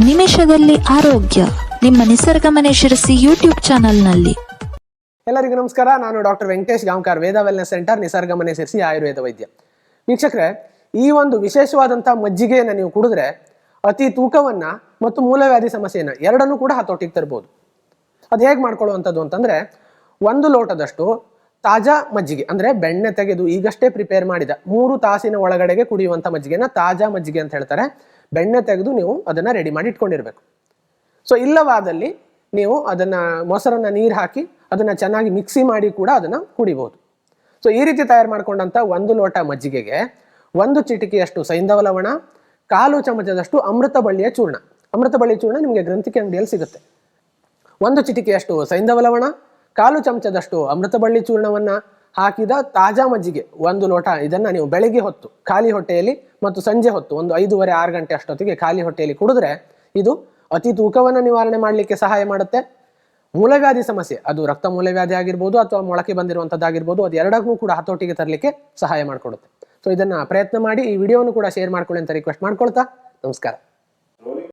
ನಿಮಿಷದಲ್ಲಿ ಆರೋಗ್ಯ ನಿಮ್ಮ ನಿಸರ್ಗ ಮನೆ ಶಿರಸಿ ಯೂಟ್ಯೂಬ್ ಚಾನೆಲ್ನಲ್ಲಿ. ಎಲ್ಲರಿಗೂ ನಮಸ್ಕಾರ. ನಾನು ಡಾಕ್ಟರ್ ವೆಂಕಟೇಶ್ ಗಾಂವ್ಕರ್, ವೇದ ವೆಲ್ನೆಸ್ ಸೆಂಟರ್, ನಿಸರ್ಗ ಮನೆ ಶಿರಸಿ ಆಯುರ್ವೇದ ವೈದ್ಯ. ವೀಕ್ಷಕರೇ, ಈ ಒಂದು ವಿಶೇಷವಾದಂಥ ಮಜ್ಜಿಗೆಯನ್ನು ನೀವು ಕುಡಿದ್ರೆ ಅತಿ ತೂಕವನ್ನು ಮತ್ತು ಮೂಲವ್ಯಾಧಿ ಸಮಸ್ಯೆಯನ್ನು ಎರಡನ್ನೂ ಕೂಡ ಹತೋಟಿಗೆ ತರ್ಬೋದು. ಅದು ಹೇಗೆ ಮಾಡ್ಕೊಳ್ಳುವಂಥದ್ದು ಅಂತಂದರೆ, 1 ಲೋಟದಷ್ಟು ತಾಜಾ ಮಜ್ಜಿಗೆ, ಅಂದರೆ ಬೆಣ್ಣೆ ತೆಗೆದು ಈಗಷ್ಟೇ ಪ್ರಿಪೇರ್ ಮಾಡಿದ 3 ತಾಸಿನ ಒಳಗಡೆಗೆ ಕುಡಿಯುವಂಥ ಮಜ್ಜಿಗೆನ ತಾಜಾ ಮಜ್ಜಿಗೆ ಅಂತ ಹೇಳ್ತಾರೆ. ಬೆಣ್ಣೆ ತೆಗೆದು ನೀವು ಅದನ್ನು ರೆಡಿ ಮಾಡಿ ಇಟ್ಕೊಂಡಿರ್ಬೇಕು. ಸೊ ಇಲ್ಲವಾದಲ್ಲಿ ನೀವು ಅದನ್ನು ಮೊಸರನ್ನು ನೀರು ಹಾಕಿ ಅದನ್ನು ಚೆನ್ನಾಗಿ ಮಿಕ್ಸಿ ಮಾಡಿ ಕೂಡ ಅದನ್ನು ಕುಡಿಬೋದು. ಸೊ ಈ ರೀತಿ ತಯಾರು ಮಾಡ್ಕೊಂಡಂಥ 1 ಲೋಟ ಮಜ್ಜಿಗೆಗೆ 1 ಚಿಟಿಕೆಯಷ್ಟು ಸೈಂಧವ ಲವಣ, 1/4 ಚಮಚದಷ್ಟು ಅಮೃತ ಬಳ್ಳಿಯ ಚೂರ್ಣ. ಅಮೃತ ಬಳ್ಳಿ ಚೂರ್ಣ ನಿಮಗೆ ಗ್ರಂಥಿಕೆ ಅಂಗಡಿಯಲ್ಲಿ ಸಿಗುತ್ತೆ. 1 ಚಿಟಿಕೆಯಷ್ಟು ಸೈಂಧವ ಲವಣ, 1/4 ಚಮಚದಷ್ಟು ಅಮೃತ ಬಳ್ಳಿ ಚೂರ್ಣವನ್ನು ಹಾಕಿದ ತಾಜಾ ಮಜ್ಜಿಗೆ 1 ಲೋಟ. ಇದನ್ನು ನೀವು ಬೆಳಗ್ಗೆ ಹೊತ್ತು ಖಾಲಿ ಹೊಟ್ಟೆಯಲ್ಲಿ ಮತ್ತು ಸಂಜೆ ಹೊತ್ತು ಒಂದು 5:30-6 ಗಂಟೆ ಅಷ್ಟೊತ್ತಿಗೆ ಖಾಲಿ ಹೊಟ್ಟೆಯಲ್ಲಿ ಕುಡಿದ್ರೆ ಇದು ಅತಿ ತೂಕವನ್ನು ನಿವಾರಣೆ ಮಾಡಲಿಕ್ಕೆ ಸಹಾಯ ಮಾಡುತ್ತೆ. ಮೂಲವ್ಯಾಧಿ ಸಮಸ್ಯೆ, ಅದು ರಕ್ತ ಮೂಲವ್ಯಾಧಿ ಆಗಿರ್ಬೋದು ಅಥವಾ ಮೊಳಕೆ ಬಂದಿರುವಂಥದ್ದಾಗಿರ್ಬೋದು, ಅದು ಎರಡನ್ನೂ ಕೂಡ ಹತೋಟಿಗೆ ತರಲಿಕ್ಕೆ ಸಹಾಯ ಮಾಡಿಕೊಡುತ್ತೆ. ಸೊ ಇದನ್ನು ಪ್ರಯತ್ನ ಮಾಡಿ ಈ ವಿಡಿಯೋವನ್ನು ಕೂಡ ಶೇರ್ ಮಾಡ್ಕೊಳ್ಳಿ ಅಂತ ರಿಕ್ವೆಸ್ಟ್ ಮಾಡ್ಕೊಳ್ತಾ ನಮಸ್ಕಾರ.